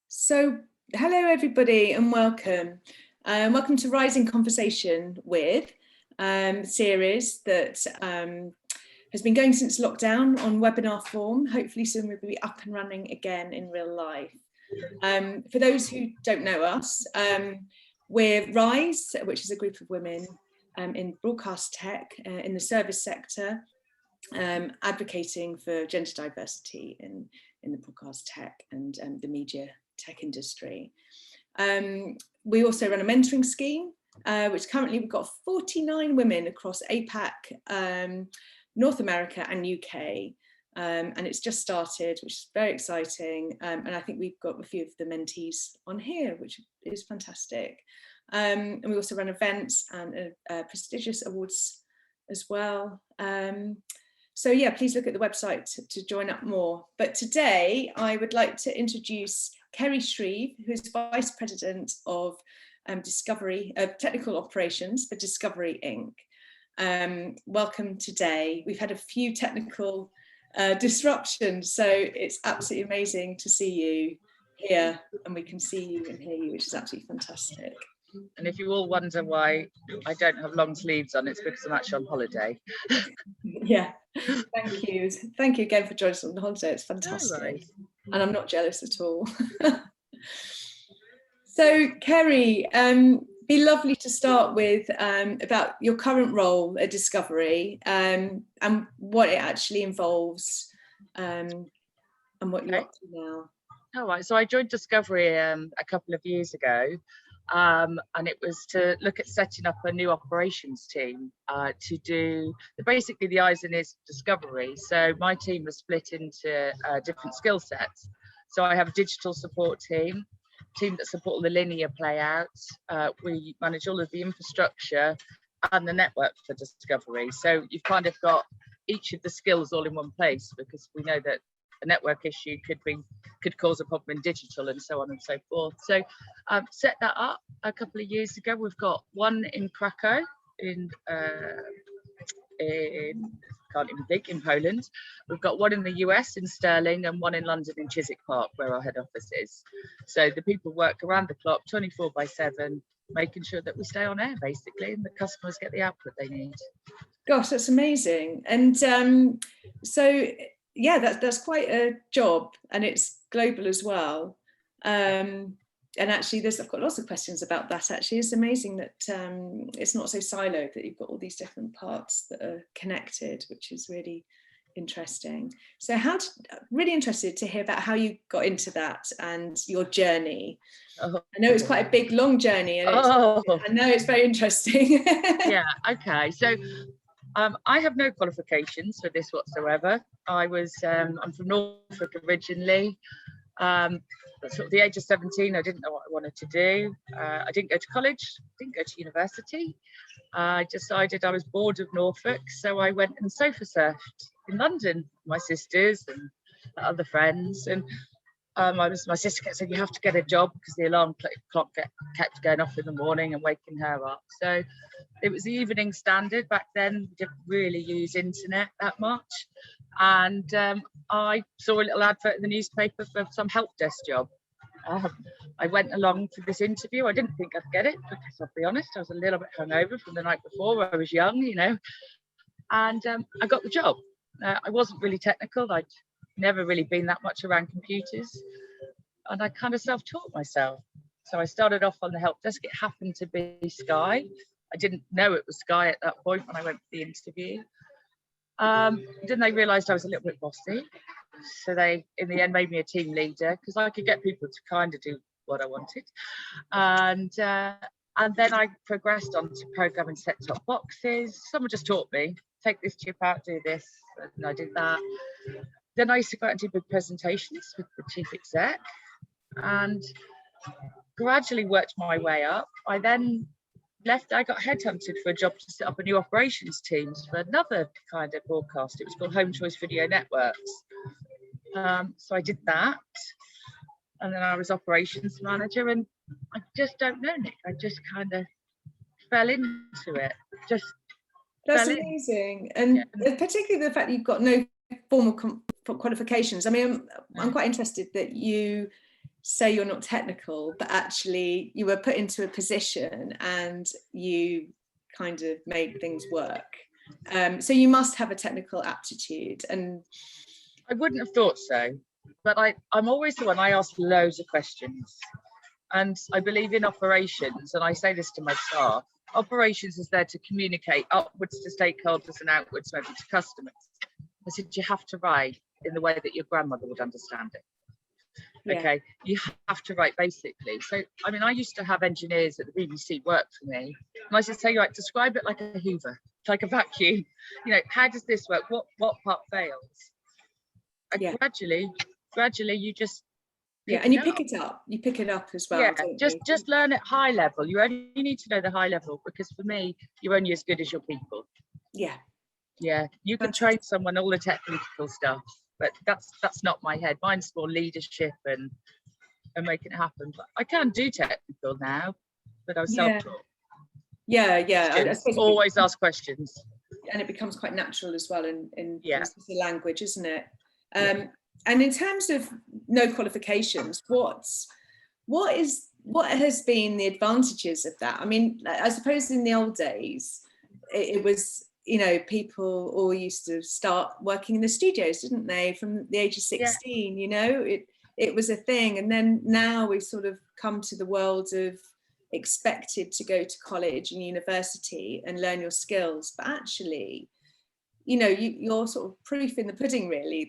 So hello everybody and welcome. Welcome to Rising Conversation with series that has been going since lockdown on webinar form. Hopefully soon we'll be up and running again in real life. For those who don't know us, we're Rise, which is a group of women in broadcast tech, in the service sector, advocating for gender diversity in the broadcast tech and the media tech industry. We also run a mentoring scheme, which currently we've got 49 women across APAC, North America and UK. And it's just started, which is very exciting. And I think we've got a few of the mentees on here, which is fantastic. And we also run events and prestigious awards as well. So yeah, please look at the website to join up more. But today I would like to introduce Kerry Shreeve, who's Vice President of Technical Operations for Discovery Inc. Welcome today. We've had a few technical disruptions, so it's absolutely amazing to see you here, and we can see you and hear you, which is absolutely fantastic. And if you all wonder why I don't have long sleeves on, it's because I'm actually on holiday. Yeah, thank you. Thank you again for joining us on the holiday. It's fantastic. No, right. And I'm not jealous at all. So, Kerry, be lovely to start with about your current role at Discovery and what it actually involves and what you're up to now. All right, so I joined Discovery a couple of years ago. And it was to look at setting up a new operations team to do basically the eyes and ears of Discovery. So my team was split into different skill sets. So I have a digital support team that support the linear playouts. We manage all of the infrastructure and the network for Discovery. So you've kind of got each of the skills all in one place, because we know that a network issue could cause a problem in digital and so on and so forth. So set that up a couple of years ago. We've got one in Krakow in can't even think, in Poland. We've got one in the US in Sterling and one in London in Chiswick Park, where our head office is. So the people work around the clock 24/7, making sure that we stay on air basically and the customers get the output they need. Gosh, that's amazing. And so yeah, that's quite a job, and it's global as well. And actually, I've got lots of questions about that. Actually, it's amazing that it's not so siloed, that you've got all these different parts that are connected, which is really interesting. So, really interested to hear about how you got into that and your journey. I know it's quite a big, long journey, and I know it's very interesting. Yeah. Okay. So. I have no qualifications for this whatsoever. I'm from Norfolk originally. At sort of the age of 17, I didn't know what I wanted to do. I didn't go to college, didn't go to university. I decided I was bored of Norfolk, so I went and sofa surfed in London, my sisters and other friends. And my sister kept saying, you have to get a job, because the alarm clock kept going off in the morning and waking her up. So it was the Evening Standard back then. We didn't really use internet that much. And I saw a little advert in the newspaper for some help desk job. I went along to this interview. I didn't think I'd get it, because I'll be honest, I was a little bit hungover from the night before, where I was young, and I got the job. I wasn't really technical. I'd never really been that much around computers, and I kind of self-taught myself. So I started off on the help desk. It happened to be Sky. I didn't know it was Sky at that point when I went for the interview. Then they realised I was a little bit bossy, so they in the end made me a team leader, because I could get people to kind of do what I wanted. And then I progressed on to programming set-top boxes. Someone just taught me, take this chip out, do this, and I did that. Then I used to go out and do big presentations with the chief exec, and gradually worked my way up. I then left. I got headhunted for a job to set up a new operations team for another kind of broadcast. It was called Home Choice Video Networks. So I did that, and then I was operations manager, and I just don't know, Nick. I just kind of fell into it. That's amazing. And particularly the fact that you've got no qualifications. I mean, I'm quite interested that you say you're not technical, but actually you were put into a position and you kind of made things work. So you must have a technical aptitude. And I wouldn't have thought so, but I'm always the one, I ask loads of questions. And I believe in operations, and I say this to my staff, operations is there to communicate upwards to stakeholders and outwards maybe to customers. I said, you have to write in the way that your grandmother would understand it. Yeah. Okay, you have to write basically. So, I mean, I used to have engineers at the BBC work for me, and I should say, right, describe it like a Hoover, like a vacuum. You know, how does this work? What part fails? And yeah. gradually, you just and you pick it up. You pick it up as well. Yeah, just learn at high level. You only need to know the high level, because for me, you're only as good as your people. Yeah. Yeah, you can train someone all the technical stuff, but that's not my head. Mine's more leadership and making it happen. But I can do technical now, but I was self-taught. Yeah. Always ask questions. And it becomes quite natural as well in the language, isn't it? And in terms of no qualifications, what has been the advantages of that? I mean, I suppose in the old days, it was, you know, people all used to start working in the studios, didn't they, from the age of 16? You know, it was a thing. And then now we've sort of come to the world of expected to go to college and university and learn your skills, but actually, you know, you're sort of proof in the pudding, really,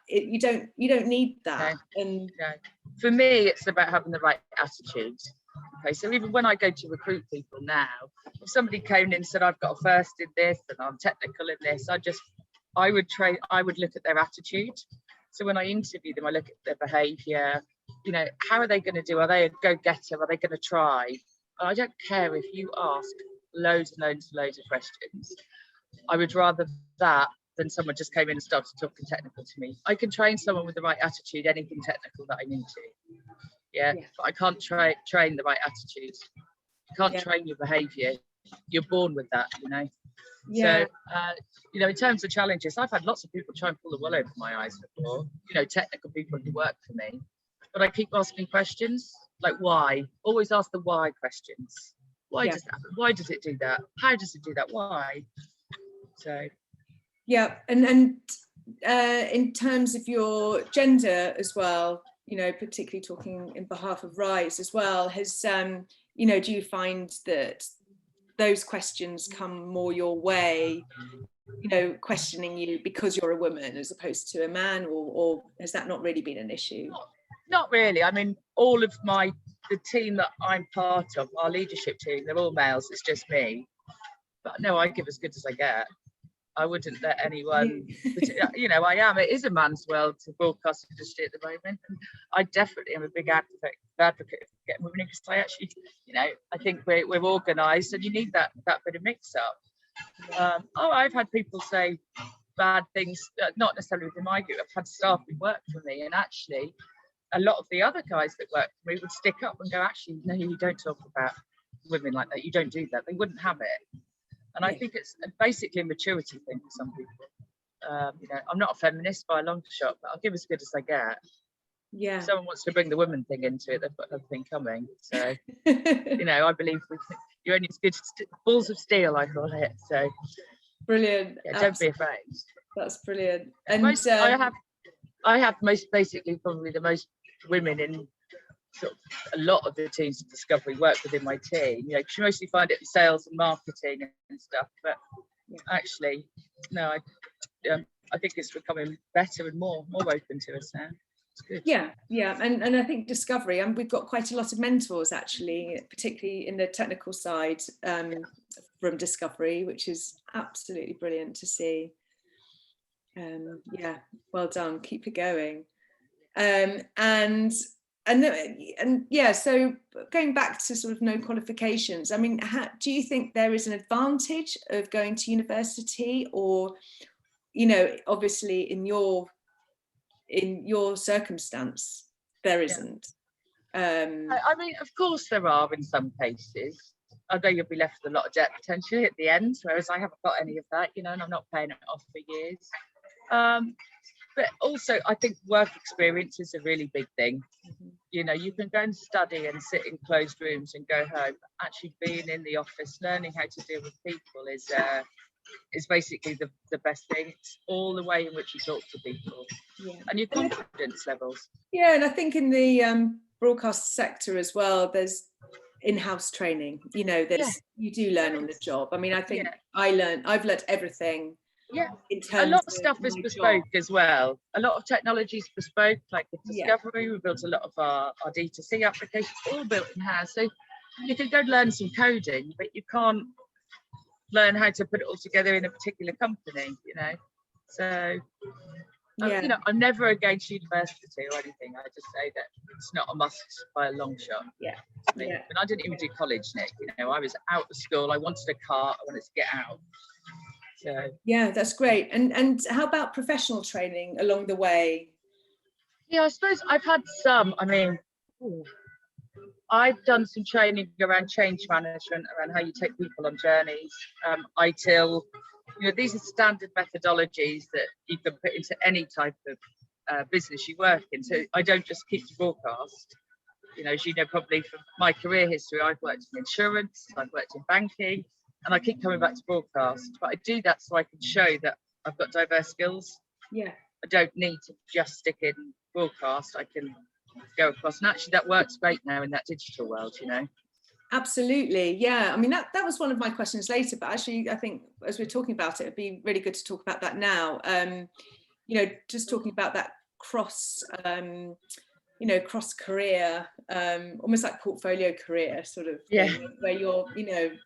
you don't need that. No. And no. For me, it's about having the right attitude. Okay, so even when I go to recruit people now, if somebody came in and said, I've got a first in this and I'm technical in this, I would look at their attitude. So when I interview them, I look at their behaviour. You know, how are they going to do? Are they a go-getter? Are they going to try? And I don't care if you ask loads and loads of questions. I would rather that than someone just came in and started talking technical to me. I can train someone with the right attitude, anything technical that I need to. Yeah. But I can't train the right attitude. You can't train your behaviour. You're born with that, you know. So, you know, in terms of challenges, I've had lots of people try and pull the wool over my eyes before, you know, technical people who work for me. But I keep asking questions, like why? Always ask the why questions. Why does that happen? Why does it do that? How does it do that? Why? So. Yeah, and in terms of your gender as well, you know, particularly talking in behalf of Rise as well, has, you know, do you find that those questions come more your way, you know, questioning you because you're a woman as opposed to a man, or has that not really been an issue? Not really. I mean, all of the team that I'm part of, our leadership team, they're all males. It's just me. But no, I give as good as I get. I wouldn't let anyone, you know, it is a man's world, to broadcast industry at the moment. And I definitely am a big advocate for getting women in, because I actually, you know, I think we're organised and you need that bit of mix up. I've had people say bad things, not necessarily within my group. I've had staff who work for me, and actually a lot of the other guys that work for me would stick up and go, actually, no, you don't talk about women like that. You don't do that. They wouldn't have it. And I think it's basically a maturity thing for some people. You know, I'm not a feminist by a long shot, but I'll give as good as I get. Yeah. If someone wants to bring the women thing into it, they've got another thing coming. So, you know, I believe you're only as good as balls of steel, I call it. So, brilliant. Yeah, don't be afraid. That's brilliant. And I have basically probably the most women in sort of a lot of the teams of Discovery work within my team. You know, because you mostly find it in sales and marketing and stuff. But actually, no, I think it's becoming better and more open to us now. It's good. Yeah, and I think Discovery, and we've got quite a lot of mentors actually, particularly in the technical side from Discovery, which is absolutely brilliant to see. Yeah, well done. Keep it going. And yeah, so going back to sort of no qualifications, I mean, do you think there is an advantage of going to university, or, you know, obviously in your circumstance there isn't? I mean, of course there are in some cases. I know you'll be left with a lot of debt potentially at the end, whereas I haven't got any of that, you know, and I'm not paying it off for years. But but also I think work experience is a really big thing. You know, you can go and study and sit in closed rooms and go home. Actually being in the office, learning how to deal with people is basically the best thing. It's all the way in which you talk to people, and your confidence levels. Yeah, and I think in the broadcast sector as well, there's in-house training. You know, you do learn on the job. I mean, I think I've learned everything. Yeah, in terms a lot of stuff is my bespoke job. as well. A lot of technology is bespoke, like with Discovery. We built a lot of our D2C applications, all built in-house. So you can go learn some coding, but you can't learn how to put it all together in a particular company, you know. So you know, I'm never against university or anything. I just say that it's not a must by a long shot. But I didn't even do college, Nick. You know, I was out of school. I wanted a car. I wanted to get out. So yeah, that's great. And how about professional training along the way? Yeah, I suppose I've had some. I mean, I've done some training around change management, around how you take people on journeys. ITIL, you know, these are standard methodologies that you can put into any type of business you work in. So I don't just keep to broadcast. You know, as you know, probably from my career history, I've worked in insurance, I've worked in banking, and I keep coming back to broadcast. But I do that so I can show that I've got diverse skills. Yeah. I don't need to just stick in broadcast. I can go across, and actually that works great now in that digital world, you know. Absolutely, yeah. I mean, that was one of my questions later, but actually I think as we're talking about it, it'd be really good to talk about that now. You know, just talking about that cross cross career, almost like portfolio career sort of thing, where you're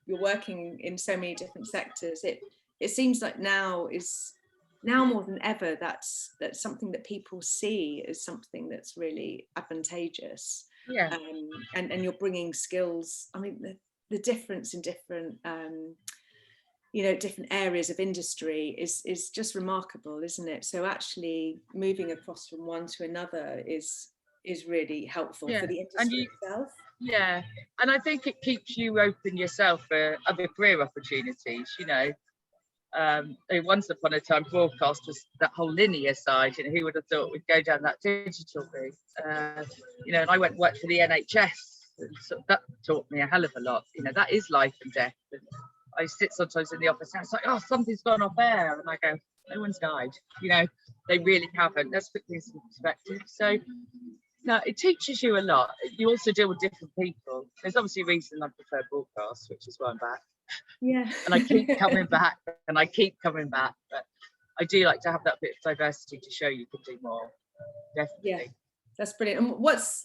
working in so many different sectors. It seems like now more than ever that's something that people see as something that's really advantageous. And you're bringing skills. I mean, the difference in different different areas of industry is just remarkable, isn't it? So actually moving across from one to another is really helpful for the industry itself. Yeah, and I think it keeps you open yourself for other career opportunities, you know. Once upon a time, broadcast was that whole linear side. You know, who would have thought we'd go down that digital route? You know, and I went and worked for the NHS, and so that taught me a hell of a lot. You know, that is life and death. And I sit sometimes in the office and it's like, oh, something's gone off air, and I go, no one's died. You know, they really haven't. Let's put things in perspective. So, no, it teaches you a lot. You also deal with different people. There's obviously a reason I prefer broadcast, which is why I'm back. Yeah. And I keep coming back, and I keep coming back. But I do like to have that bit of diversity to show you can do more. Definitely. Yeah, that's brilliant.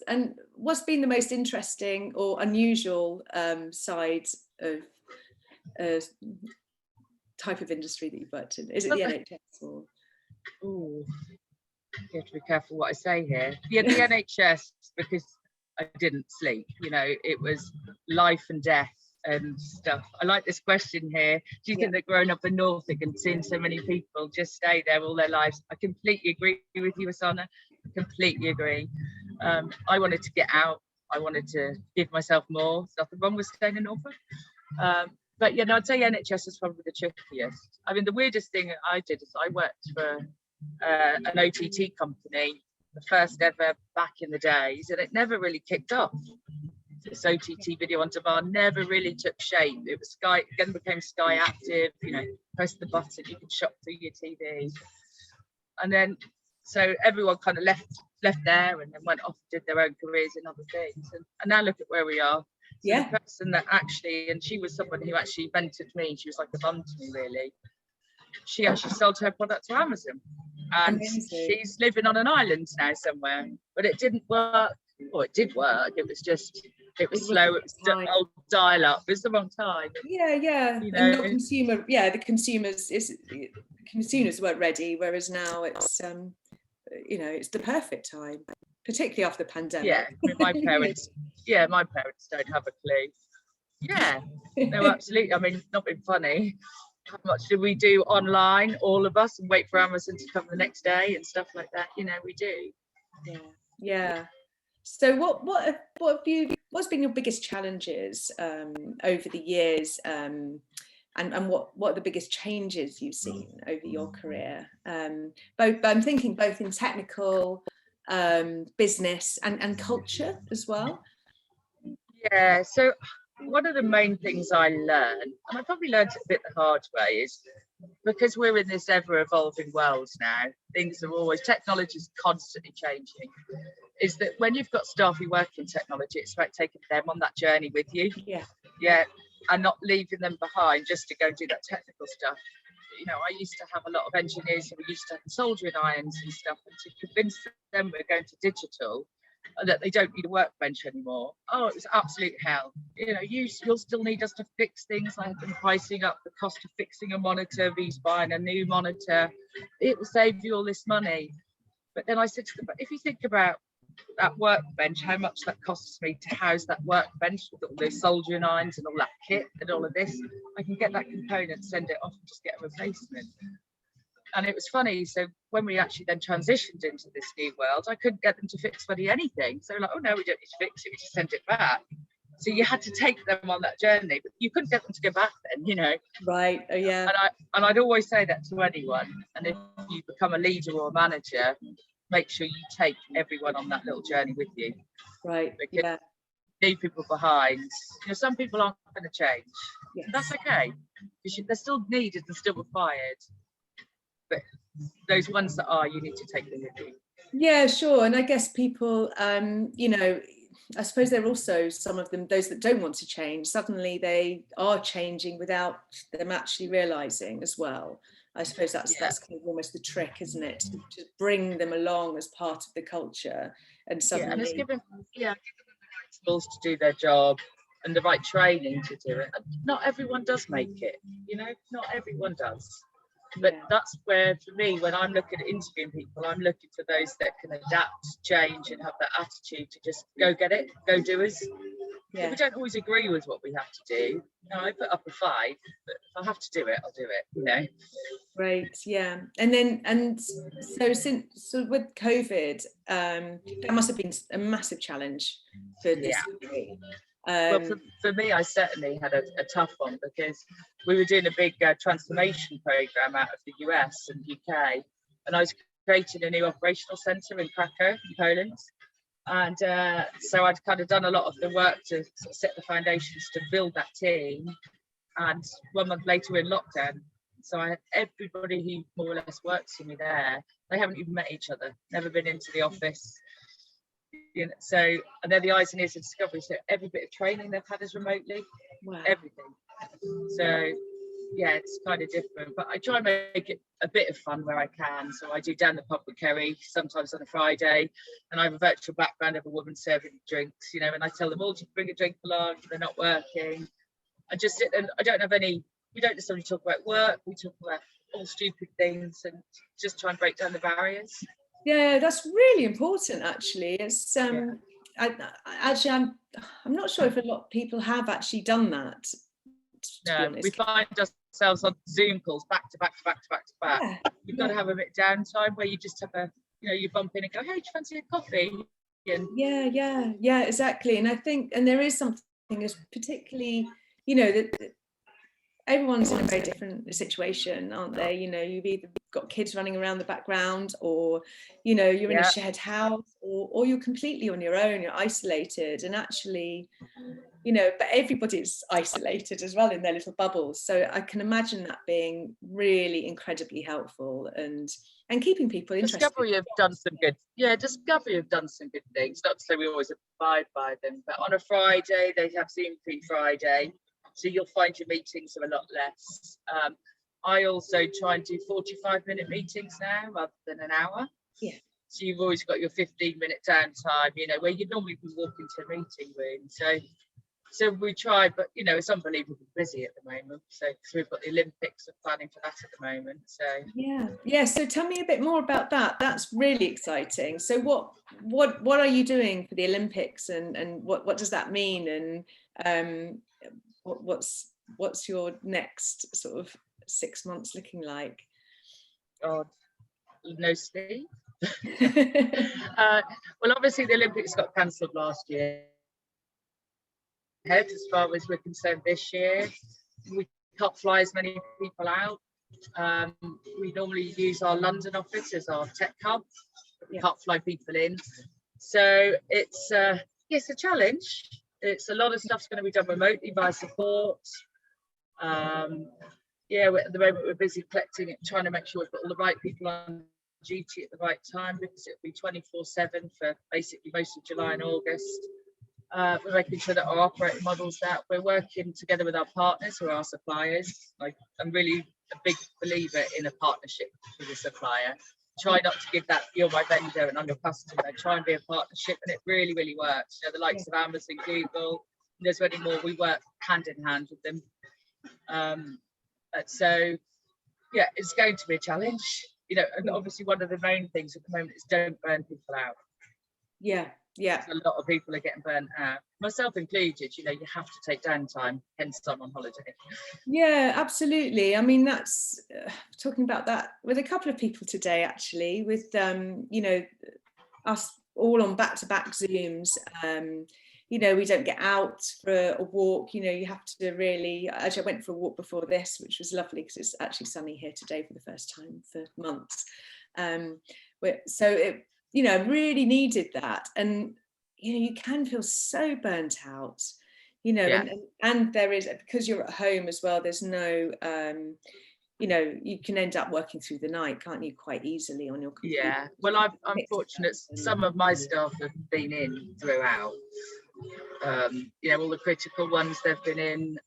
And what's been the most interesting or unusual side of type of industry that you've worked in? Is it the NHS or? Ooh, you have to be careful what I say here. Yeah, the NHS, because I didn't sleep. You know, it was life and death and stuff. I like this question here. Do you think that growing up in Norfolk and seeing so many people just stay there all their lives? I completely agree with you, Asana. Completely agree. I wanted to get out. I wanted to give myself more. There's nothing wrong with staying in Norfolk. But you know, I'd say NHS is probably the trickiest. I mean, the weirdest thing I did is I worked for an OTT company, the first ever back in the days, and it never really kicked off. This OTT video on demand never really took shape. It was Sky, again became Sky Active, you know, press the button, you can shop through your TV. And then, so everyone kind of left there and then went off and did their own careers in other things. And now look at where we are. So the person that actually, and she was someone who actually mentored me, she was like a mum to me really. She actually sold her product to Amazon. And she's living on an island now somewhere, but it didn't work. Well, it did work. It was slow. It was old dial up. It was the wrong time. Yeah. You know, and the consumers weren't ready, whereas now it's it's the perfect time, particularly after the pandemic. Yeah, I mean, my parents don't have a clue. Yeah, no, absolutely. I mean, not being funny. How much do we do online, all of us, and wait for Amazon to come the next day and stuff like that? You know, we do. Yeah. So what's been your biggest challenges over the years and what are the biggest changes you've seen over your career? Both, I'm thinking both in technical, business and culture as well. Yeah, so one of the main things I learned, and I probably learned it a bit the hard way, is because we're in this ever-evolving world now, things are always, technology is constantly changing, is that when you've got staff who work in technology, it's about taking them on that journey with you. Yeah, and not leaving them behind just to go and do that technical stuff. You know, I used to have a lot of engineers who used to have soldering irons and stuff, and to convince them we're going to digital, that they don't need a workbench anymore. Oh, it was absolute hell. You know, you'll still need us to fix things. Like them pricing up the cost of fixing a monitor, V's buying a new monitor. It will save you all this money. But then I said to them, but if you think about that workbench, how much that costs me to house that workbench with all those soldering irons and all that kit and all of this, I can get that component, send it off and just get a replacement. And it was funny, so when we actually then transitioned into this new world, I couldn't get them to fix bloody anything. So like, oh no, we don't need to fix it, we just send it back. So you had to take them on that journey, but you couldn't get them to go back then, you know. Right. Oh yeah. And I'd always say that to anyone. And if you become a leader or a manager, make sure you take everyone on that little journey with you. Right. Because yeah. you leave people behind. You know, some people aren't going to change. Yes. That's okay, because they're still needed and still required. But those ones that are, you need to take them with you. Yeah, sure. And I guess people, you know, I suppose there are also some of them, those that don't want to change, suddenly they are changing without them actually realizing as well. I suppose that's kind of almost the trick, isn't it? To bring them along as part of the culture, and suddenly and it's give them the right skills to do their job and the right training to do it. And not everyone does make it, you know, not everyone does. But that's where, for me, when I'm looking at interviewing people, I'm looking for those that can adapt, change, and have that attitude to just go get it, go do us. Yeah. We don't always agree with what we have to do. You know, I put up a fight, but if I have to do it, I'll do it, you know. Right, yeah. And so with COVID, that must have been a massive challenge for this degree. Well, for me, I certainly had a tough one, because we were doing a big transformation program out of the US and UK, and I was creating a new operational centre in Krakow, in Poland. And so I'd kind of done a lot of the work to sort of set the foundations to build that team. And 1 month later, we're in lockdown. So I had everybody who more or less works for me there. They haven't even met each other, never been into the office. You know, so, and they're the eyes and ears of Discovery. So every bit of training they've had is remotely. Wow. Everything. So yeah, it's kind of different, but I try and make it a bit of fun where I can. So I do down the pub with Kerry sometimes on a Friday, and I have a virtual background of a woman serving drinks, you know, and I tell them all to bring a drink along if they're not working. I just sit and I don't have any, we don't necessarily talk about work, we talk about all stupid things and just try and break down the barriers. Yeah, that's really important, actually. It's I'm not sure if a lot of people have actually done that. No, we find ourselves on Zoom calls back to back to back to back to back. Yeah. You've got to have a bit of downtime where you just have a, you know, you bump in and go, hey, do you fancy a coffee? And yeah, exactly. And I think, and there is something as particularly, you know, that everyone's in a very different situation, aren't they? You know, you've either got kids running around the background, or, you know, you're in a shared house, or you're completely on your own, you're isolated. And actually, you know, but everybody's isolated as well in their little bubbles. So I can imagine that being really incredibly helpful and keeping people interested. Discovery have done some good, Discovery have done some good things. Not to say we always abide by them, but on a Friday, they have Zoom free Friday. So you'll find your meetings are a lot less. I also try and do 45-minute meetings now rather than an hour. Yeah. So you've always got your 15-minute downtime, you know, where you'd normally be walking to a meeting room. So we try, but you know, it's unbelievably busy at the moment. So we've got the Olympics and planning for that at the moment. So yeah. So tell me a bit more about that. That's really exciting. So what are you doing for the Olympics, and what does that mean? And what's your next sort of 6 months looking like? God, no sleep. Well, obviously the Olympics got cancelled last year. As far as we're concerned this year, we can't fly as many people out. We normally use our London office as our tech hub. We can't fly people in, so it's a challenge. It's a lot of stuff's going to be done remotely by support. At the moment we're busy collecting it, trying to make sure we've got all the right people on duty at the right time, because it'll be 24/7 for basically most of July and August. We're making sure that our operating models, that we're working together with our partners who are our suppliers. Like, I'm really a big believer in a partnership with a supplier. Try not to give that, you're my vendor and I'm your customer. Try and be a partnership, and it really, really works. You know, the likes of Amazon, Google, there's many more. We work hand in hand with them. So yeah, it's going to be a challenge. You know, and obviously one of the main things at the moment is don't burn people out. Yeah. A lot of people are getting burnt out, myself included. You know, you have to take downtime, hence I'm on holiday. Yeah, absolutely. I mean, that's talking about that with a couple of people today, actually, with you know, us all on back-to-back Zooms. You know, we don't get out for a walk. You know, you have to really, actually I went for a walk before this, which was lovely because it's actually sunny here today for the first time for months. So it, you know, really needed that. And, you know, you can feel so burnt out, you know, and there is, because you're at home as well, there's no, you know, you can end up working through the night, can't you, quite easily on your computer. Yeah, well, I'm fortunate. Some of my staff have been in throughout. You know, all the critical ones they've been in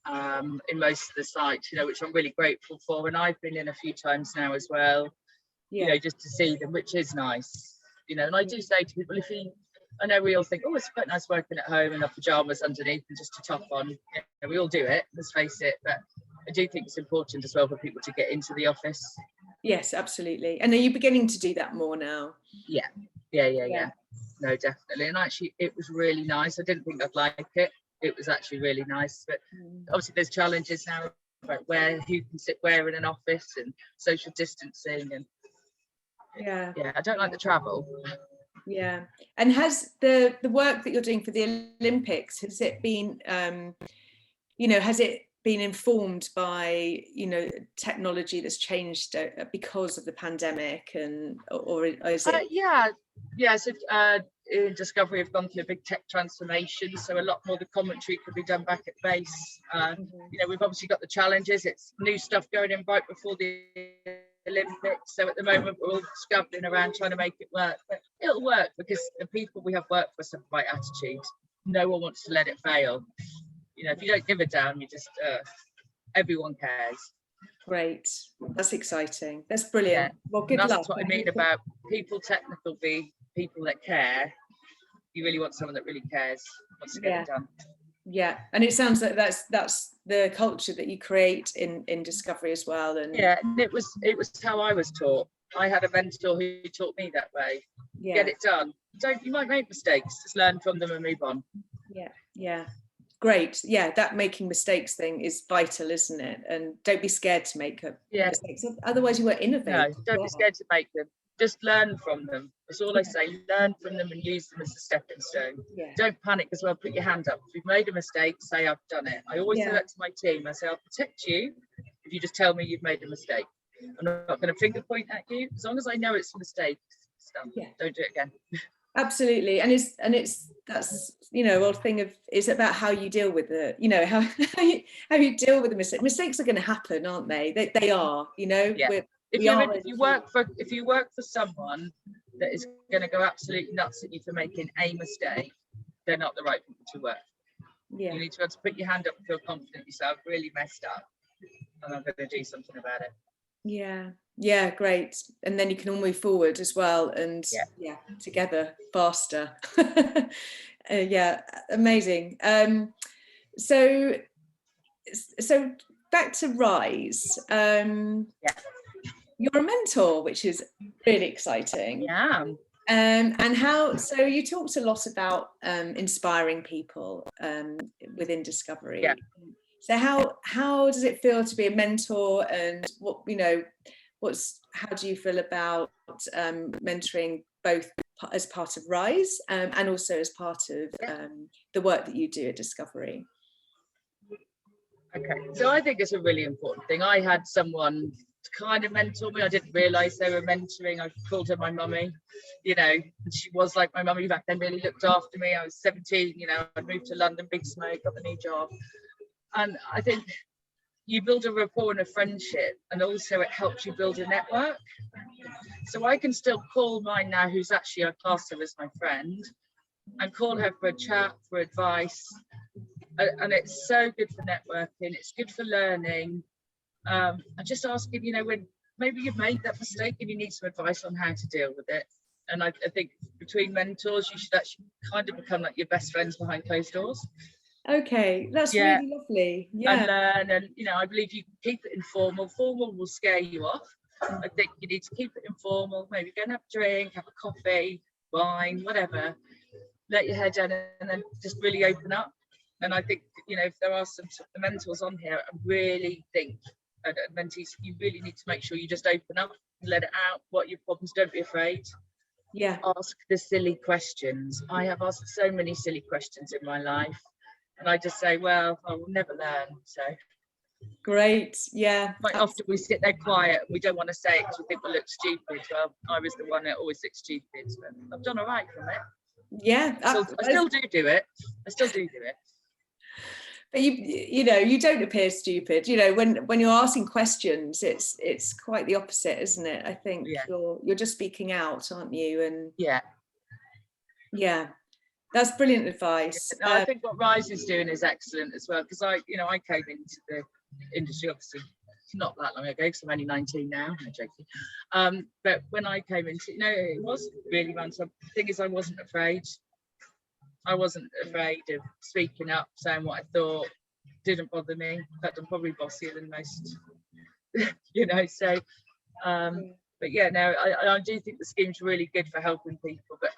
most of the sites, you know, which I'm really grateful for. And I've been in a few times now as well, you know, just to see them, which is nice. You know, and I do say to people, I know we all think, oh, it's quite nice working at home in our pajamas underneath and just a top on. You know, we all do it, let's face it. But I do think it's important as well for people to get into the office. Yes, absolutely. And are you beginning to do that more now? Yeah. No, definitely. And actually, it was really nice. I didn't think I'd like it. It was actually really nice. But obviously, there's challenges now about who can sit where in an office and social distancing. And I don't like the travel. Yeah. And has the work that you're doing for the Olympics, has it been, you know, has it been informed by, you know, technology that's changed because of the pandemic, and or is it? So in Discovery have gone through a big tech transformation, so a lot more of the commentary could be done back at base. You know, we've obviously got the challenges. It's new stuff going in right before the Olympics, so at the moment we're all scrabbling around trying to make it work, but it'll work because the people we have work for us have the right attitude. No one wants to let it fail. You know, if you don't give a damn, you just everyone cares. Great, that's exciting. That's brilliant. Well, good luck. That's what I mean about people technical be people that care. You really want someone that really cares, wants to get it done. Yeah, and it sounds like that's the culture that you create in Discovery as well. And and it was how I was taught. I had a mentor who taught me that way. Get it done. You might make mistakes, just learn from them and move on. Yeah. Great. Yeah, that making mistakes thing is vital, isn't it? And don't be scared to make mistakes. Otherwise you won't innovate. No, don't be scared to make them. Just learn from them. That's all I say. Learn from them and use them as a stepping stone. Don't panic as well. Put your hand up. If you've made a mistake, say I've done it. I always say that to my team. I say I'll protect you if you just tell me you've made a mistake. I'm not going to finger point at you. As long as I know it's a mistake, don't do it again. Absolutely. And that's, you know, a thing of, it's about how you deal with it, you know, how you deal with the mistake. Mistakes are going to happen, aren't they? They are, you know. If you work for someone that is going to go absolutely nuts at you for making a mistake, they're not the right people to work. You need to be able to put your hand up and feel confident yourself. Really messed up, and I'm going to do something about it. Yeah, great. And then you can all move forward as well, and together faster. Amazing. So back to Rise. You're a mentor, which is really exciting. And how, so you talked a lot about inspiring people within Discovery. So how does it feel to be a mentor, and what, you know, how do you feel about mentoring both as part of Rise and also as part of the work that you do at Discovery? Okay, so I think it's a really important thing. I had someone kind of mentor me. I didn't realise they were mentoring. I called her my mummy, you know, and she was like my mummy back then, really looked after me. I was 17, you know, I'd moved to London, big smoke, got the new job. And I think you build a rapport and a friendship, and also it helps you build a network. So I can still call mine now, who's actually I class her as my friend, and call her for a chat, for advice. And it's so good for networking, it's good for learning. And just asking, you know, when maybe you've made that mistake and you need some advice on how to deal with it. And I think between mentors, you should actually kind of become like your best friends behind closed doors. Okay, that's really lovely. Yeah. And learn, and you know, I believe you can keep it informal. Formal will scare you off. I think you need to keep it informal. Maybe go and have a drink, have a coffee, wine, whatever. Let your head down and then just really open up. And I think, you know, if there are some mentors on here, I really think, and mentees, you really need to make sure you just open up and let it out. What are your problems? Don't be afraid. Yeah. Ask the silly questions. I have asked so many silly questions in my life. And I just say, well, I will never learn. So great. Yeah. Quite often we sit there quiet and we don't want to say it because we think we look stupid. Well, I was the one that always looked stupid, but I've done all right from it. Yeah. I still do it. I still do it. But you know, you don't appear stupid. You know, when you're asking questions, it's quite the opposite, isn't it? I think you're just speaking out, aren't you? And yeah, that's brilliant advice. No, I think what Rise is doing is excellent as well, because I came into the industry obviously not that long ago, because I'm only 19 now. I'm joking. But when I came into, you know, it was really run. So the thing is, I wasn't afraid. I wasn't afraid of speaking up, saying what I thought. Didn't bother me. In fact, I'm probably bossier than most, you know. So, but yeah, no, I do think the scheme's really good for helping people. But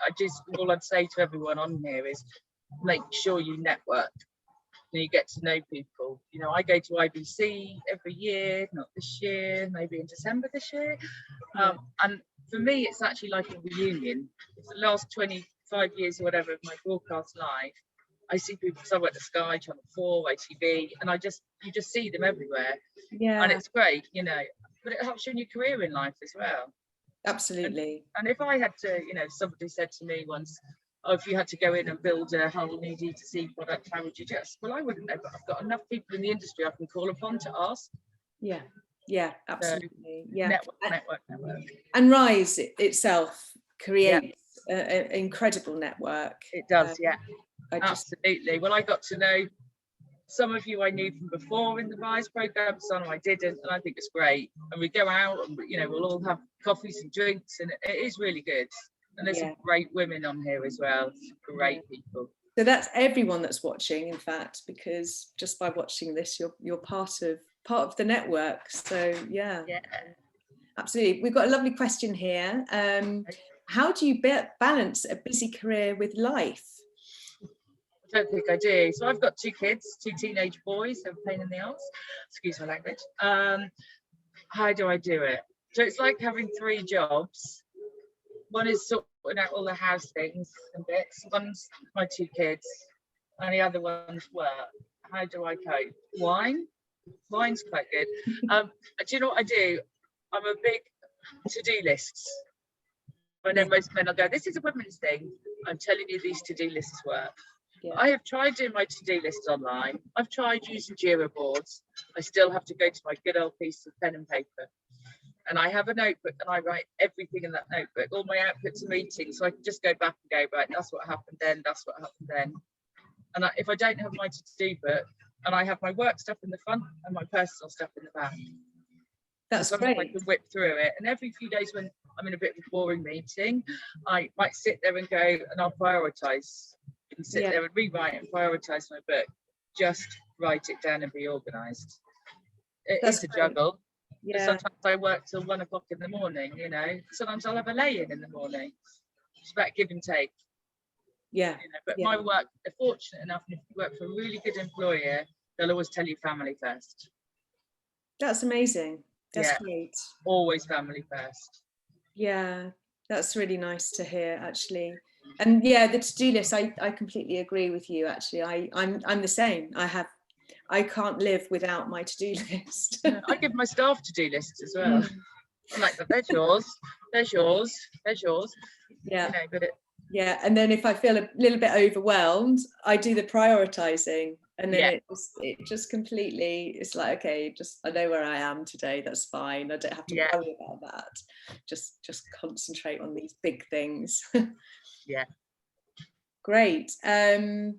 all I'd say to everyone on here is make sure you network and you get to know people. You know, I go to IBC every year, not this year, maybe in December this year. And for me, it's actually like a reunion. It's the last 25 years or whatever of my broadcast live. I see people, because I work at Sky, Channel 4, ITV, and you just see them everywhere. Yeah. And it's great, you know, but it helps you in your career in life as well. Absolutely. And if I had to, you know, somebody said to me once, oh, if you had to go in and build a whole new D2C product, how would you do it? Well, I wouldn't know, but I've got enough people in the industry I can call upon to ask. Yeah, absolutely. So, network. And Rise itself creates an incredible network. It does, absolutely. Well, I got to know some of you I knew from before in the Rise program, some I didn't, and I think it's great. And we go out and, you know, we'll all have coffees and drinks, and it is really good. And there's some great women on here as well, great people. So that's everyone that's watching, in fact, because just by watching this, you're part of the network. So yeah, absolutely. We've got a lovely question here. How do you balance a busy career with life? I don't think I do. So I've got 2 kids, 2 teenage boys, they're a pain in the arse, excuse my language. How do I do it? So it's like having 3 jobs. One is sorting out all the house things and bits. One's my 2 kids, and the other one's work. How do I cope? Wine's quite good. Do you know what I do? I'm a big to-do lists. I know most men will go, this is a women's thing. I'm telling you, these to-do lists work. I have tried doing my to-do lists online. I've tried using Jira boards. I still have to go to my good old piece of pen and paper. And I have a notebook and I write everything in that notebook, all my outputs and meetings. So I can just go back and go, right, that's what happened then, that's what happened then. And if I don't have my to-do book, and I have my work stuff in the front and my personal stuff in the back. That's great. I can whip through it. And every few days when I'm in a bit of a boring meeting, I might sit there and go, and I'll prioritise. And sit there and rewrite and prioritise my book. Just write it down and be organised. It's a juggle. Sometimes I work till 1 o'clock in the morning, you know. Sometimes I'll have a lay-in the morning. It's about give and take. You know, but my work, they're fortunate enough, if you work for a really good employer, they'll always tell you family first. That's amazing. That's great. Always family first. Yeah, that's really nice to hear, actually. And the to-do list, I completely agree with you, actually. I'm the same. I have I can't live without my to-do list. I give my staff to-do lists as well. I'm like, but there's yours, there's yours, there's yours. Yeah. You know, but yeah, and then if I feel a little bit overwhelmed, I do the prioritizing, and then it just completely, it's like, okay, just I know where I am today, that's fine, I don't have to worry about that, just concentrate on these big things. Yeah, great. I'll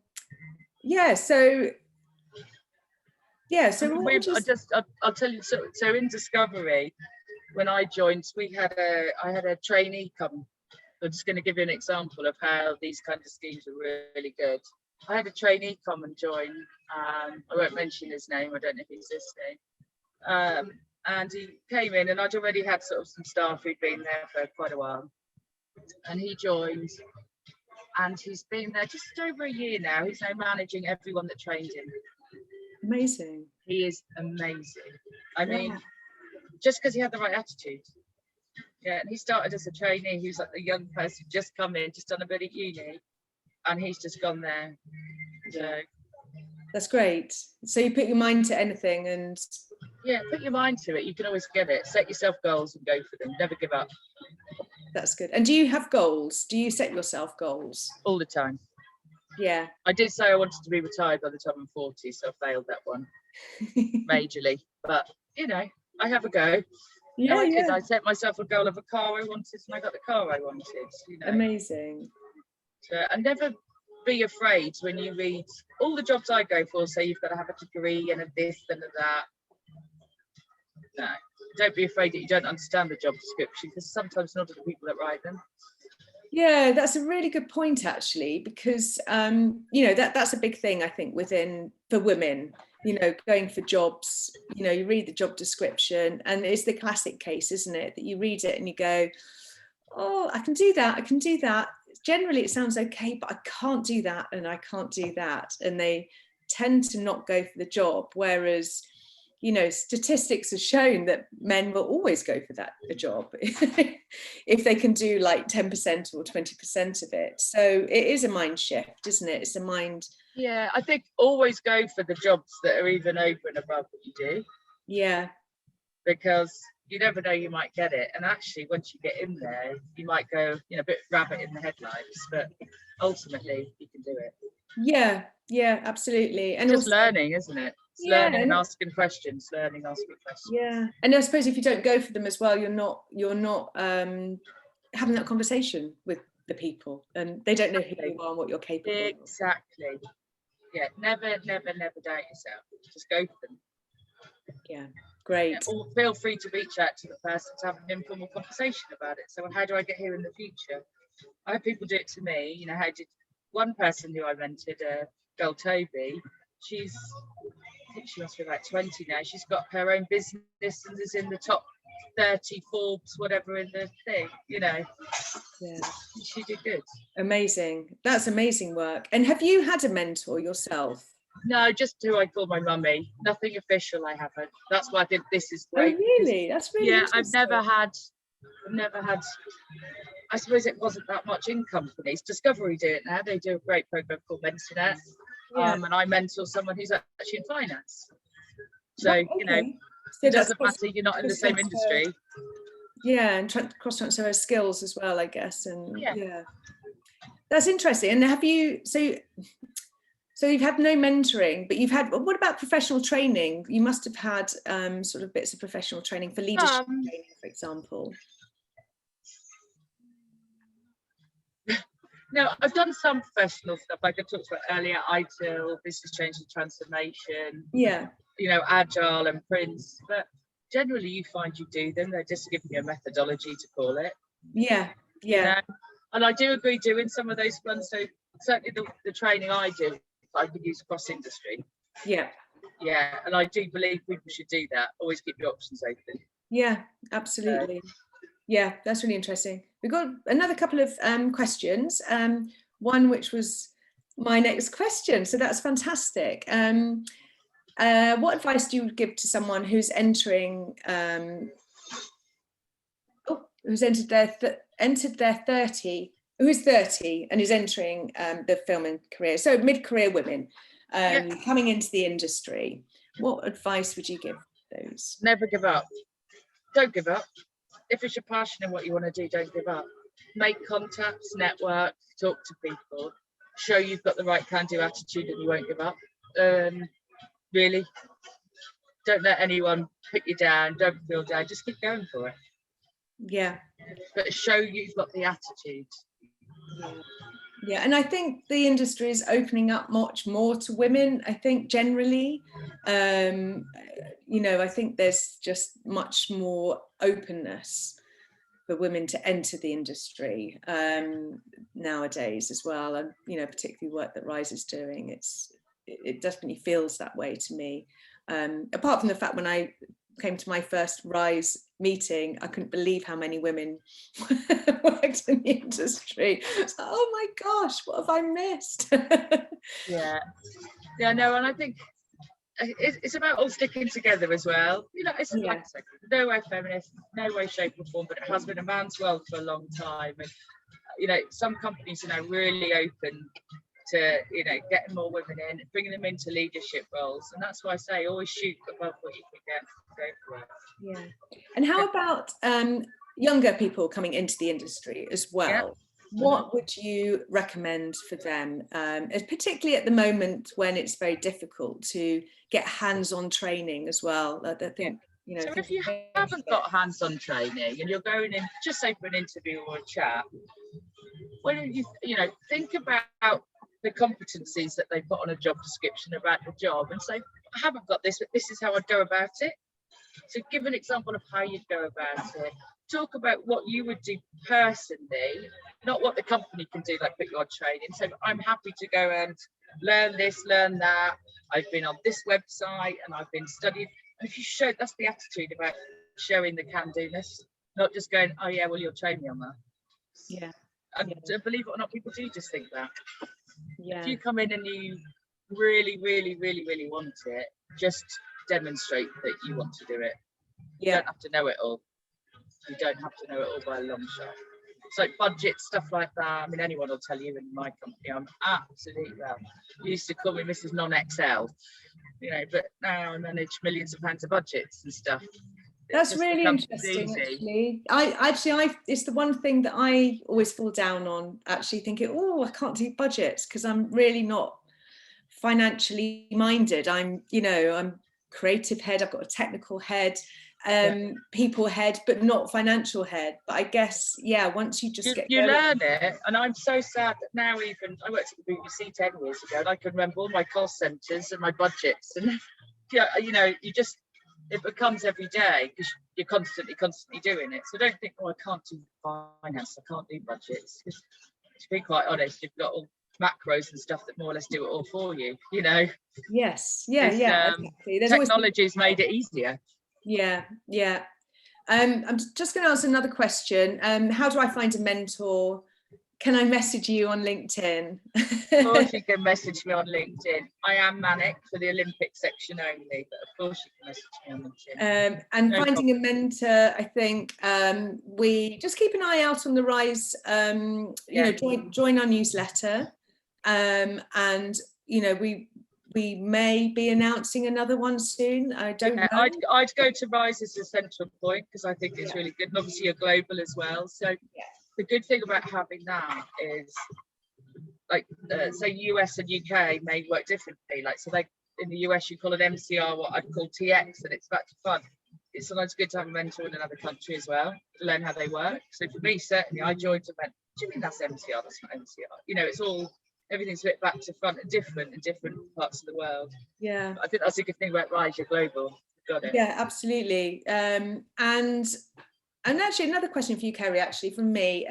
tell you, so in Discovery, when I joined, I had a trainee come. I'm just going to give you an example of how these kind of schemes are really good. I had a trainee come and join. I won't mention his name. I don't know if he's listening. And he came in, and I'd already had sort of some staff who'd been there for quite a while. And he joined, and he's been there just over a year now. He's now managing everyone that trained him. Amazing. He is amazing. I mean, just because he had the right attitude. Yeah, and he started as a trainee. He was like the young person just come in, just done a bit of uni, and he's just gone there. So that's great. So you put your mind to anything, and put your mind to it. You can always get it. Set yourself goals and go for them. Never give up. That's good. And do you have goals? Do you set yourself goals? All the time. Yeah. I did say I wanted to be retired by the time I'm 40, so I failed that one majorly. But you know, I have a go. Yeah, I did. I set myself a goal of a car I wanted, and I got the car I wanted. You know. Amazing. So, and never be afraid when you read all the jobs I go for. Say you've got to have a degree and a this and a that. No, don't be afraid that you don't understand the job description, because sometimes not the people that write them. Yeah, that's a really good point, actually, because you know, that's a big thing, I think, for women, you know, going for jobs. You know, you read the job description, and it's the classic case, isn't it, that you read it and you go, oh, I can do that. Generally it sounds okay, but I can't do that, and I can't do that, and they tend to not go for the job. Whereas, you know, statistics have shown that men will always go for a job if they can do like 10% or 20% of it. So it is a mind shift, isn't it? It's a mind. Yeah, I think always go for the jobs that are even over and above what you do. Yeah. Because you never know, you might get it. And actually, once you get in there, you might go, you know, a bit rabbit in the headlights, but ultimately you can do it. Yeah, absolutely. And just also learning, isn't it? It's learning and asking questions, asking questions. Yeah. And I suppose if you don't go for them as well, you're not having that conversation with the people, and they don't know who you are and what you're capable of. Exactly. Yeah, never doubt yourself. Just go for them. Yeah, great. Yeah, or feel free to reach out to the person to have an informal conversation about it. So how do I get here in the future? I have people do it to me. You know, how did one person who I mentored, girl Toby, I think she must be about 20 now. She's got her own business and is in the top 30 Forbes, whatever, in the thing, you know. Yeah. She did good. Amazing. That's amazing work. And have you had a mentor yourself? No, just who I call my mummy. Nothing official, I haven't. That's why I think this is great. Oh, really? That's really interesting. I've never had, I suppose it wasn't that much in companies. Discovery do it now. They do a great program called Mentornet. And I mentor someone who's actually in finance. So, you know, so it doesn't matter, you're not in the same industry. Yeah, and cross transfer skills as well, I guess. And yeah. That's interesting. And have you, so you've had no mentoring, but you've had, what about professional training? You must have had sort of bits of professional training for leadership training, for example. No, I've done some professional stuff, like I talked about earlier, ITIL, business change and transformation. Yeah. You know, agile and Prince, but generally you find you do them. They're just giving you a methodology to call it. Yeah. You know? And I do agree doing some of those ones. So certainly the training I do, I could use across industry. Yeah. Yeah, and I do believe people should do that. Always keep your options open. Yeah, absolutely. Yeah, that's really interesting. We've got another couple of questions. One which was my next question, so that's fantastic. What advice do you give to someone who's entering, who's entered their 30, who is 30 and is entering the filming career? So mid-career women. coming into the industry, what advice would you give those? Never give up. Don't give up. If it's your passion and what you want to do, don't give up. Make contacts, network, talk to people, show you've got the right can-do attitude and you won't give up. Really, don't let anyone put you down. Don't feel down. Just keep going for it. Yeah. But show you've got the attitude. Yeah, and I think the industry is opening up much more to women, I think, generally. You know, I think there's just much more openness for women to enter the industry nowadays as well. And, you know, particularly work that Rise is doing, it definitely feels that way to me. Apart from the fact when I came to my first Rise meeting, I couldn't believe how many women worked in the industry. So, oh my gosh, what have I missed? Yeah, no, and I think it's about all sticking together as well. You know, it's like I said, no way feminist, no way, shape or form, but it has been a man's world for a long time. And, you know, some companies are now really open to, you know, getting more women in, bringing them into leadership roles. And that's why I say always shoot above what you can get. Go for it. Yeah. And how about younger people coming into the industry as well? Yeah. What would you recommend for them, particularly at the moment when it's very difficult to get hands-on training as well? I think, you know, so if you haven't got hands-on training and you're going in just say for an interview or a chat, when you know, think about the competencies that they put on a job description about the job and say, I haven't got this, but this is how I'd go about it. So give an example of how you'd go about it. Talk about what you would do personally, not what the company can do, like put you on training. So I'm happy to go and learn this, learn that. I've been on this website and I've been studying. And if you show, that's the attitude about showing the can-do-ness, not just going, oh yeah, well, you'll train me on that. Yeah. And believe it or not, people do just think that. Yeah. If you come in and you really, really, really, really want it, just demonstrate that you want to do it. You don't have to know it all. You don't have to know it all by a long shot. It's like budget, stuff like that. I mean, anyone will tell you in my company, I'm absolutely well. You used to call me Mrs. Non-Excel, you know, but now I manage millions of pounds of budgets and stuff. That's really interesting, actually. It's the one thing that I always fall down on, actually thinking, oh, I can't do budgets because I'm really not financially minded. I'm creative head, I've got a technical head, people head, but not financial head. But I guess, once you just get going, learn it. And I'm so sad that now even, I worked at the BBC 10 years ago and I can remember all my cost centres and my budgets. And, you know, it becomes every day because you're constantly doing it. So don't think, oh, I can't do finance, I can't do budgets. Because to be quite honest, you've got all macros and stuff that more or less do it all for you, you know. Yes, exactly. Technology's made it easier. I'm just going to ask another question. How do I find a mentor? Can I message you on LinkedIn? Of course you can message me on LinkedIn. I am manic for the Olympic section only, but of course you can message me on LinkedIn. And no finding problem. A mentor, I think we just keep an eye out on the Rise, join our newsletter. And, you know, we may be announcing another one soon. I don't know. I'd go to Rise as a central point because I think it's really good. And obviously you're global as well. So the good thing about having that is, like, say US and UK may work differently. Like, so they in the US you call it MCR, what I'd call TX, and it's back to fun. It's sometimes good to have a mentor in another country as well to learn how they work. So for me, certainly, I joined a mentor. Do you mean that's MCR? That's not MCR. You know, it's all. Everything's a bit back to front and different in different parts of the world. Yeah, I think that's a good thing about Rise. You're global. Got it. Yeah, absolutely. And actually, another question for you, Kerry. Actually, from me.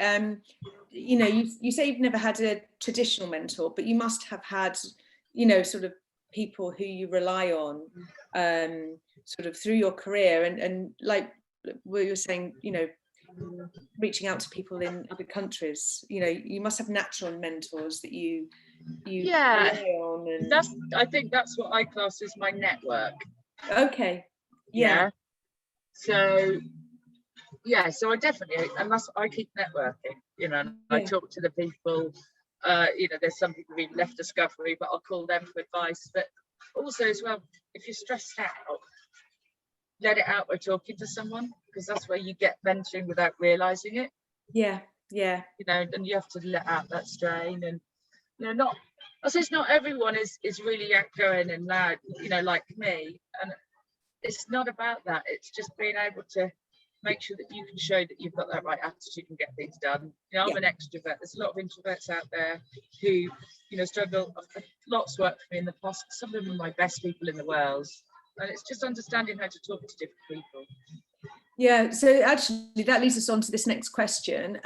You know, you say you've never had a traditional mentor, but you must have had, you know, sort of people who you rely on, sort of through your career, and like we were saying, you know, reaching out to people in other countries. You know, you must have natural mentors that you rely on. And I think that's what I class as my network. Okay. So I definitely, and that's, I keep networking, you know, I talk to the people there's some people who've left Discovery, but I'll call them for advice. But also as well, if you're stressed out, let it out by talking to someone, because that's where you get venting without realizing it. Yeah. And you have to let out that strain. And I suppose not everyone is really outgoing and loud, like me. And it's not about that. It's just being able to make sure that you can show that you've got that right attitude and get things done. I'm an extrovert. There's a lot of introverts out there who, struggle. Lots worked for me in the past. Some of them are my best people in the world. And it's just understanding how to talk to different people. Yeah, so actually that leads us on to this next question.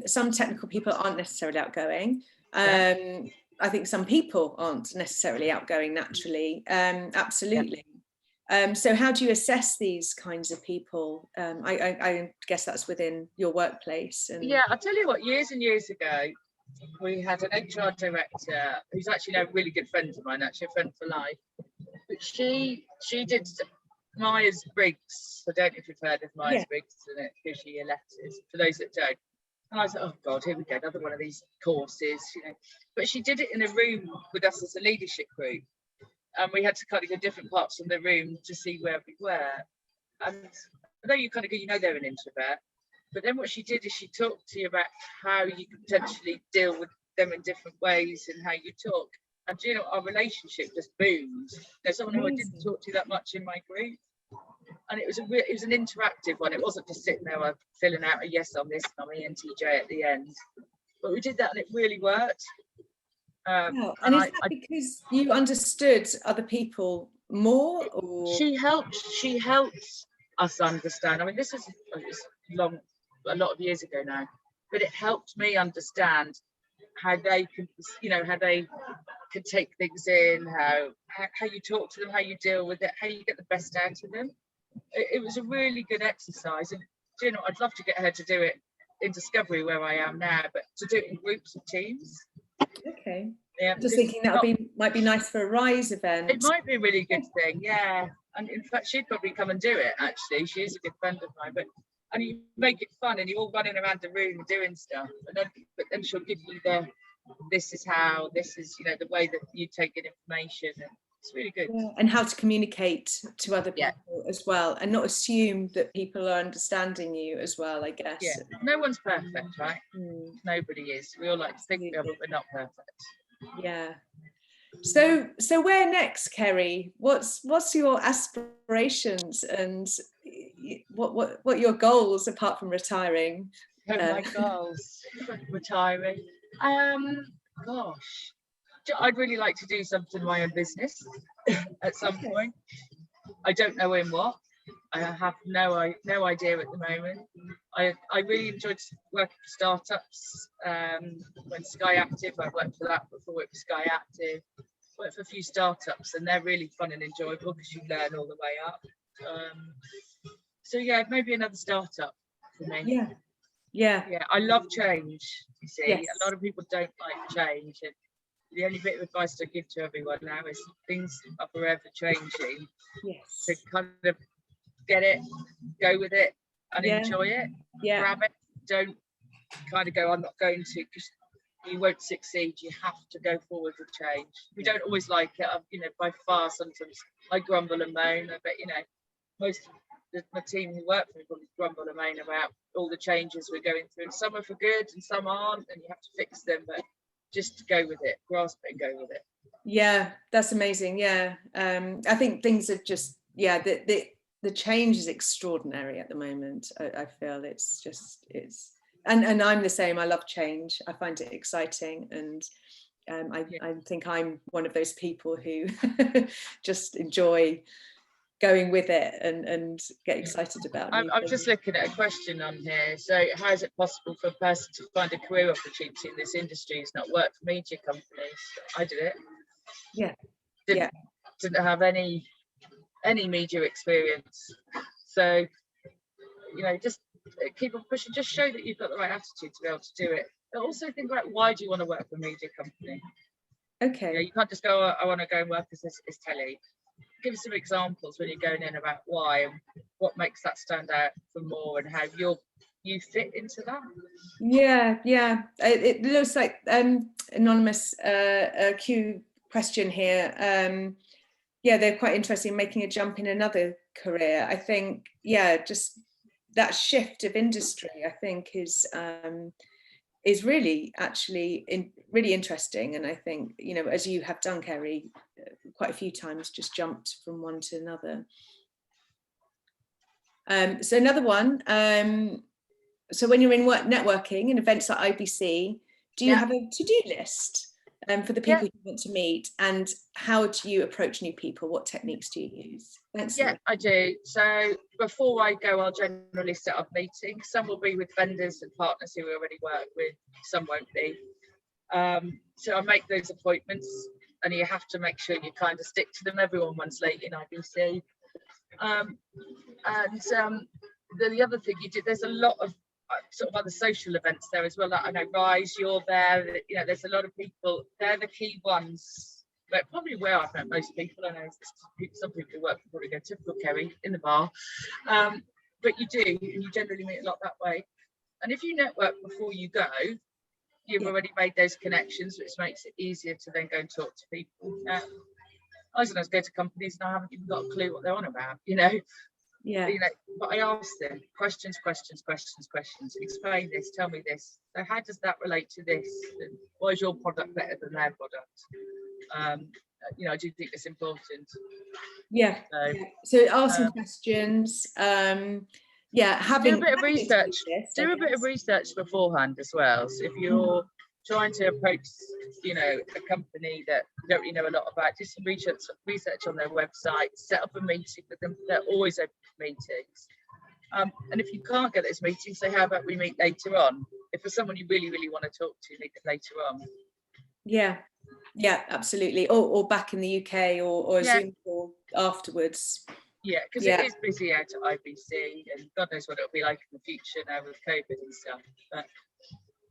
Some technical people aren't necessarily outgoing. I think some people aren't necessarily outgoing naturally. Absolutely. So how do you assess these kinds of people? I guess that's within your workplace. Yeah, I'll tell you what, years and years ago, we had an HR director who's actually a really good friend of mine, actually a friend for life. But she did Myers-Briggs. I don't know if you've heard of Myers-Briggs, and it gives you your letters, for those that don't. And I was like, oh God, here we go, another one of these courses, But she did it in a room with us as a leadership group. And we had to kind of go different parts of the room to see where we were. And although you kind of go, they're an introvert. But then what she did is she talked to you about how you could potentially deal with them in different ways and how you talk. And our relationship just boomed. There's someone who I didn't talk to that much in my group. And it was an interactive one. It wasn't just sitting there filling out a yes on this, on ENTJ at the end. But we did that and it really worked. And is that because you understood other people more? Or? She helped us understand. I mean, this is a lot of years ago now, but it helped me understand how they could take things in, how you talk to them, how you deal with it, how you get the best out of them. It was a really good exercise, and I'd love to get her to do it in Discovery where I am now, but to do it in groups of teams. Okay. Yeah, just thinking might be nice for a Rise event. It might be a really good thing, yeah. And in fact, she'd probably come and do it. Actually, she is a good friend of mine. And you make it fun, and you're all running around the room doing stuff. But then she'll give you this is the way that you take in information. And it's really good. Yeah. And how to communicate to other people as well, and not assume that people are understanding you as well, I guess. Yeah, no one's perfect, right? Nobody is. We all like to think we are, but we're not perfect. Yeah. So where next, Kerry? What's your aspirations, and what your goals apart from retiring? My goals, retiring. Gosh, I'd really like to do something in my own business at some point. I don't know in what. I have no idea at the moment. I really enjoyed working for startups. When Sky Active, I worked for that before it was Sky Active. Worked for a few startups, and they're really fun and enjoyable because you learn all the way up. So yeah, maybe another startup for me. Yeah. I love change. You see, yes. A lot of people don't like change, and the only bit of advice I give to everyone now is things are forever changing. Yes. So kind of get it, go with it, and enjoy it. Grab it. Don't kind of go, I'm not going to, because you won't succeed. You have to go forward with change. We don't always like it. By far, sometimes I grumble and moan. But most of my team who work for me probably grumble and moan about all the changes we're going through. And some are for good and some aren't, and you have to fix them. But just go with it, grasp it and go with it. Yeah, that's amazing. Yeah, I think things are just the change is extraordinary at the moment. I feel it's and I'm the same. I love change. I find it exciting, and I think I'm one of those people who just enjoy going with it and get excited about it. I'm just looking at a question on here. So how is it possible for a person to find a career opportunity in this industry who's not worked for media companies? I did it. Didn't have any media experience. So, just keep on pushing, just show that you've got the right attitude to be able to do it. But also think about, why do you want to work for a media company? Okay. You can't just go, I want to go and work as telly. Give us some examples when you're going in about why and what makes that stand out for more, and how you're you fit into that. Yeah, it looks like anonymous Q question here. Yeah, they're quite interested in making a jump in another career. I think, yeah, just that shift of industry, I think, is really actually really interesting. And I think, you know, as you have done, Kerry, quite a few times, just jumped from one to another. So another one. So when you're in networking and events like IBC, do you have a to-do list for the people you want to meet, and how do you approach new people? What techniques do you use? Thanks. Yeah, I do. So before I go, I'll generally set up meetings. Some will be with vendors and partners who we already work with, some won't be. So I make those appointments, and you have to make sure you kind of stick to them. Everyone runs late in IBC. The other thing you do, there's a lot of sort of other social events there as well. Like, I know Rise, you're there. You know, there's a lot of people. They're the key ones. But probably where I've met most people. I know some people who work for probably go typical Kerry in the bar. But you do, and you generally meet a lot that way. And if you network before you go, you've already made those connections, which makes it easier to then go and talk to people. I sometimes go to companies and I haven't even got a clue what they're on about, you know. Yeah. You know, but I ask them questions. Explain this, tell me this. So how does that relate to this? And why is your product better than their product? You know, I do think it's important. Yeah. So asking questions. Having do a bit of research. Do a bit of research beforehand as well. So if you're trying to approach, you know, a company that you don't really know a lot about, do some research on their website, set up a meeting with them. They're always open for meetings. And if you can't get those meetings, say, how about we meet later on? If there's someone you really, really want to talk to, meet them later on. Yeah, absolutely. Or back in the UK or a Zoom call afterwards. Yeah, because it is busy out at IBC, and God knows what it'll be like in the future now with COVID and stuff.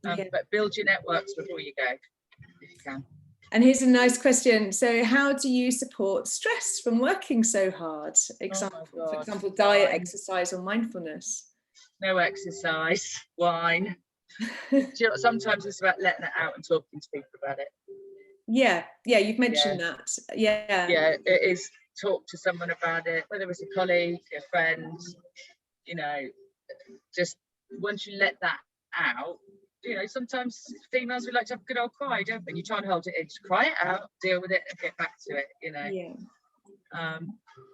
But build your networks before you go, if you can. And here's a nice question. So how do you support stress from working so hard? For example, diet, exercise, or mindfulness? No exercise, wine. Sometimes it's about letting it out and talking to people about it. Yeah, you've mentioned that. Yeah, it is. Talk to someone about it, whether it's a colleague, a friend, you know, just once you let that out, you know, sometimes females, we like to have a good old cry, don't we? You try and hold it in, just cry it out, deal with it and get back to it, you know.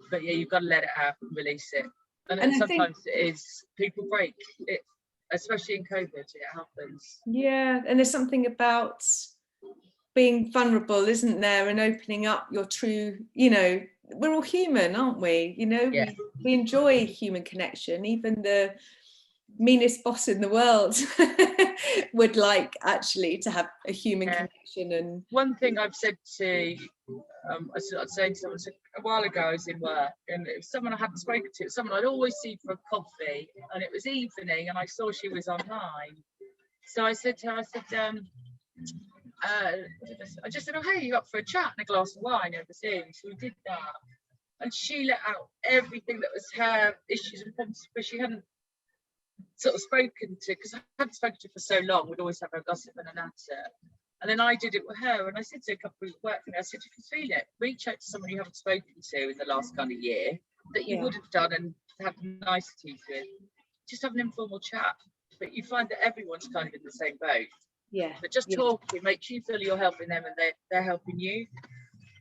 But yeah, you've got to let it out and release it. And sometimes it is, people break it, especially in COVID, it happens. Yeah, and there's something about being vulnerable, isn't there, and opening up your true, you know, we're all human, aren't we? You know, we enjoy human connection. Even the meanest boss in the world would like actually to have a human connection. And one thing I've said to I was saying to someone a while ago, I was in work, and it was someone I hadn't spoken to, someone I'd always see for a coffee, and it was evening and I saw she was online. So I said to her, I just said, oh, hey, you up for a chat and a glass of wine over Zoom? So we did that. And she let out everything that was her issues and problems, but she hadn't sort of spoken to, because I hadn't spoken to her for so long, we'd always have a gossip and an answer. And then I did it with her, and I said to a couple of work for me, I said, if you feel it, reach out to someone you haven't spoken to in the last kind of year that you would have done and had niceties with. Just have an informal chat. But you find that everyone's kind of in the same boat. Yeah. But just talking makes you feel you're helping them and they're helping you.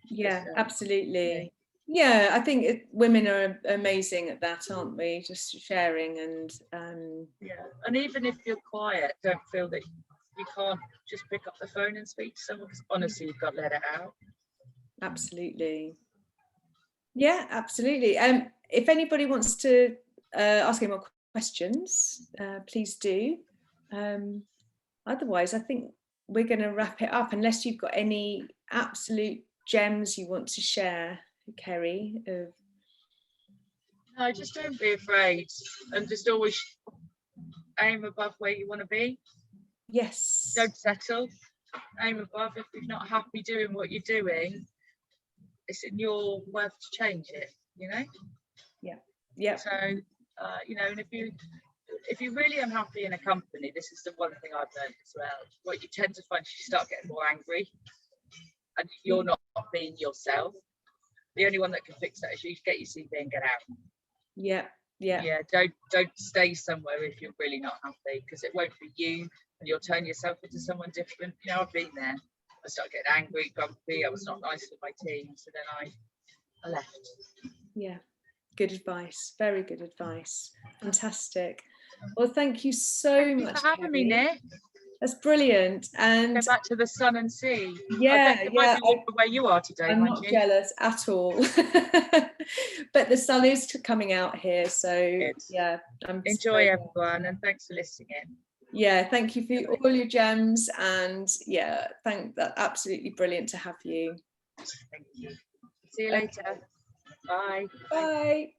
Yeah, absolutely. Yeah, I think women are amazing at that, aren't we? Just sharing and and even if you're quiet, don't feel that you can't just pick up the phone and speak to someone, because honestly, you've got to let it out. Absolutely. Yeah, absolutely. If anybody wants to ask any more questions, please do. Otherwise, I think we're going to wrap it up, unless you've got any absolute gems you want to share, Kerry. No, just don't be afraid, and just always aim above where you want to be. Yes. Don't settle. Aim above. If you're not happy doing what you're doing, it's in your worth to change it, you know? Yeah. So, you know, and if you if you're really unhappy in a company, this is the one thing I've learned as well. What you tend to find is you start getting more angry and you're not being yourself. The only one that can fix that is you get your CV and get out. Yeah. Don't stay somewhere if you're really not happy, because it won't be you and you'll turn yourself into someone different. You know, I've been there. I started getting angry, grumpy. I was not nice with my team, so then I left. Yeah, good advice. Very good advice. Fantastic. Well, thank you so much for having me, Nick. That's brilliant. And go back to the sun and sea. Yeah, it might be where you are today. I'm not jealous at all. But the sun is coming out here, so yeah. Enjoy, everyone, and thanks for listening in. Yeah, thank you for all your gems, and yeah, that's absolutely brilliant to have you. Thank you. See you later. Bye. Bye.